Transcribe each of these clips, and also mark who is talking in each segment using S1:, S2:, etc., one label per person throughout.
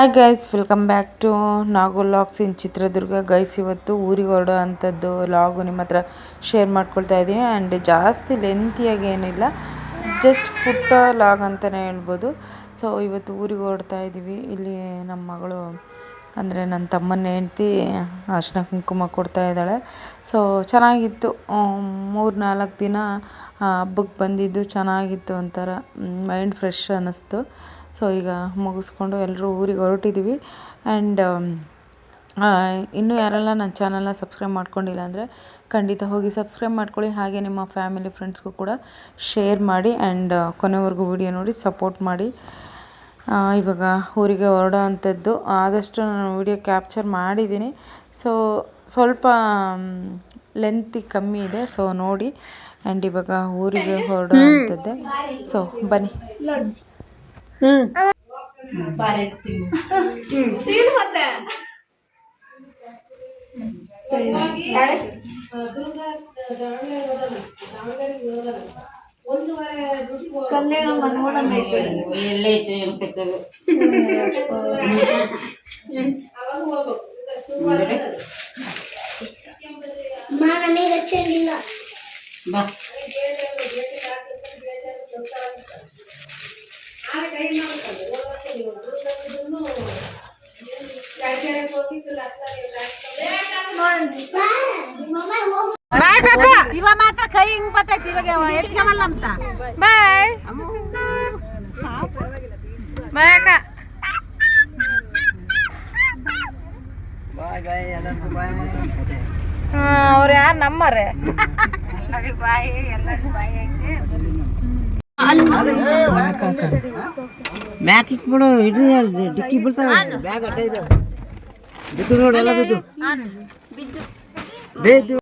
S1: Hi guys, welcome back to Nagu logs in Chitradurga. Guys, ಇವತ್ತು ಊರಿಗೆ ಹೊರಡೋ ಅಂಥದ್ದು ಲಾಗು ನಿಮ್ಮ ಹತ್ರ ಶೇರ್ ಮಾಡ್ಕೊಳ್ತಾ ಇದ್ದೀನಿ. ಆ್ಯಂಡ್ ಜಾಸ್ತಿ ಲೆಂತಿಯಾಗಿ ಏನಿಲ್ಲ, ಜಸ್ಟ್ ಫುಡ್ ಲಾಗ್ ಅಂತಲೇ ಹೇಳ್ಬೋದು. ಸೊ ಇವತ್ತು ಊರಿಗೆ ಹೊರಡ್ತಾ ಇದ್ದೀವಿ. ಇಲ್ಲಿ ನಮ್ಮ ಮಗಳು ಅಂದರೆ ನನ್ನ ತಮ್ಮನ ಹೆಂಡ್ತಿ ಅರ್ಶಿನ ಕುಂಕುಮ ಕೊಡ್ತಾ ಇದ್ದಾಳೆ. ಸೊ ಚೆನ್ನಾಗಿತ್ತು. 3-4 ದಿನ ಹಬ್ಬಕ್ಕೆ ಬಂದಿದ್ದು ಚೆನ್ನಾಗಿತ್ತು. ಒಂಥರ ಮೈಂಡ್ ಫ್ರೆಶ್ ಅನ್ನಿಸ್ತು. ಸೊ ಈಗ ಮುಗಿಸ್ಕೊಂಡು ಎಲ್ಲರೂ ಊರಿಗೆ ಹೊರಟಿದ್ದೀವಿ. ಆ್ಯಂಡ್ ಇನ್ನೂ ಯಾರೆಲ್ಲ ನನ್ನ ಚಾನಲ್ನ ಸಬ್ಸ್ಕ್ರೈಬ್ ಮಾಡ್ಕೊಂಡಿಲ್ಲ ಅಂದರೆ ಖಂಡಿತ ಹೋಗಿ ಸಬ್ಸ್ಕ್ರೈಬ್ ಮಾಡ್ಕೊಳ್ಳಿ. ಹಾಗೆ ನಿಮ್ಮ ಫ್ಯಾಮಿಲಿ ಫ್ರೆಂಡ್ಸ್ಗೂ ಕೂಡ ಶೇರ್ ಮಾಡಿ. ಆ್ಯಂಡ್ ಕೊನೆವರೆಗೂ ವಿಡಿಯೋ ನೋಡಿ ಸಪೋರ್ಟ್ ಮಾಡಿ. ಇವಾಗ ಊರಿಗೆ ಹೊರಡೋ ಅಂಥದ್ದು ಆದಷ್ಟು ನಾನು ವಿಡಿಯೋ ಕ್ಯಾಪ್ಚರ್ ಮಾಡಿದ್ದೀನಿ. ಸೊ ಸ್ವಲ್ಪ ಲೆಂತಿ ಕಮ್ಮಿ ಇದೆ, ಸೊ ನೋಡಿ. ಆ್ಯಂಡ್ ಇವಾಗ ಊರಿಗೆ ಹೊರಡೋ ಅಂಥದ್ದೇ. ಸೊ ಬನ್ನಿ.
S2: ಕಲ್ಯಾಣ ಇವ ಮಾತ್ರ ಕೈ ಹಿಂಗ್ ಬರ್ತೈತಿ. ಇವಾಗ ಎತ್ಕವಲ್ಲ ಅಂತ ಬಾಯ್ ಬಾಯ್ ಅಕ್ಕ. ಅವ್ರು ಯಾರು ನಮ್ಮರೆ ಬಾಯ್ ಎಲ್ಲರಿಗೂ ಬಾಯ್
S3: ಬ್ಯಾಗ್ ಇಟ್ಬಿಡು. ಇದು ಡಿಕ್ಕಿ ಬೀಳ್ತಾವೆ. ಬ್ಯಾಗ್ ಅಡ್ಡ ಇದೆ. ಬಿದ್ದು ನೋಡಿ, ಎಲ್ಲ ಬಿದ್ದು ಬಿದ್ದು.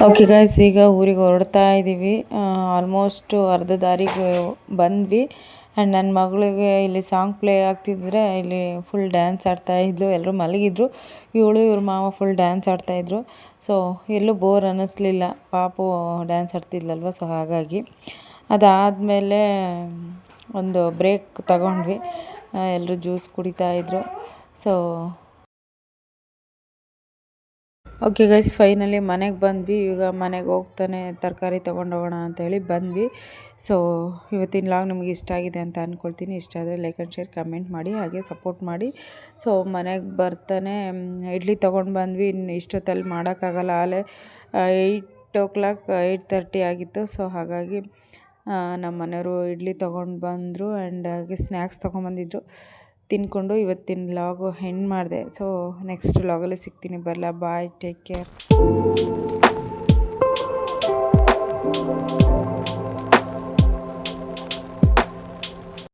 S1: ಓಕೆ ಗೈಸ್, ಈಗ ಊರಿಗೆ ಹೊರಡ್ತಾ ಇದ್ದೀವಿ. ಆಲ್ಮೋಸ್ಟ್ ಅರ್ಧ ದಾರಿಗೆ ಬಂದ್ವಿ. ಆ್ಯಂಡ್ ನನ್ನ ಮಗಳಿಗೆ ಇಲ್ಲಿ ಸಾಂಗ್ ಪ್ಲೇ ಆಗ್ತಿದ್ರೆ ಇಲ್ಲಿ ಫುಲ್ ಡ್ಯಾನ್ಸ್ ಆಡ್ತಾಯಿದ್ಲು. ಎಲ್ಲರೂ ಮಲಗಿದ್ರು. ಇವ್ರ ಮಾವ ಫುಲ್ ಡ್ಯಾನ್ಸ್ ಆಡ್ತಾಯಿದ್ರು. ಸೊ ಎಲ್ಲೂ ಬೋರ್ ಅನ್ನಿಸ್ಲಿಲ್ಲ. ಪಾಪು ಡ್ಯಾನ್ಸ್ ಆಡ್ತಿದ್ಲಲ್ವ, ಸೊ ಹಾಗಾಗಿ. ಅದಾದಮೇಲೆ ಒಂದು ಬ್ರೇಕ್ ತಗೊಂಡ್ವಿ. ಎಲ್ಲರೂ ಜ್ಯೂಸ್ ಕುಡಿತಾಯಿದ್ರು. ಸೊ ಓಕೆ ಗೈಸ್, ಫೈನಲಿ ಮನೆಗೆ ಬಂದ್ವಿ. ಈಗ ಮನೆಗೆ ಹೋಗ್ತಾನೆ ತರಕಾರಿ ತೊಗೊಂಡೋಗೋಣ ಅಂತೇಳಿ ಬಂದ್ವಿ. ಸೊ ಇವತ್ತಿನ ಲಾಗ್ ನಿಮಗೆ ಇಷ್ಟ ಆಗಿದೆ ಅಂತ ಅಂದ್ಕೊಳ್ತೀನಿ. ಇಷ್ಟ ಆದರೆ ಲೈಕ್ ಆ್ಯಂಡ್ ಶೇರ್ ಕಮೆಂಟ್ ಮಾಡಿ, ಹಾಗೆ ಸಪೋರ್ಟ್ ಮಾಡಿ. ಸೊ ಮನೆಗೆ ಬರ್ತಾನೆ ಇಡ್ಲಿ ತೊಗೊಂಡು ಬಂದ್ವಿ. ಇನ್ನು ಇಷ್ಟೊತ್ತಲ್ಲಿ ಮಾಡೋಕ್ಕಾಗಲ್ಲ. ಆಲೇ 8 o'clock 8:30 ಆಗಿತ್ತು. ಸೊ ಹಾಗಾಗಿ ನಮ್ಮ ಮನೆಯವರು ಇಡ್ಲಿ ತೊಗೊಂಡು ಬಂದರು. ಆ್ಯಂಡ್ ಹಾಗೆ ಸ್ನ್ಯಾಕ್ಸ್ ತೊಗೊಂಬಂದಿದ್ರು. ತಿನ್ಕೊಂಡು ಇವತ್ತಿನ ಲಾಗು ಎಂಡ್ ಮಾಡಿದೆ. ಸೊ ನೆಕ್ಸ್ಟ್ ಲಾಗಲ್ಲಿ ಸಿಗ್ತೀನಿ. ಬರಲ್ಲ. ಬಾಯ್, ಟೇಕ್ ಕೇರ್.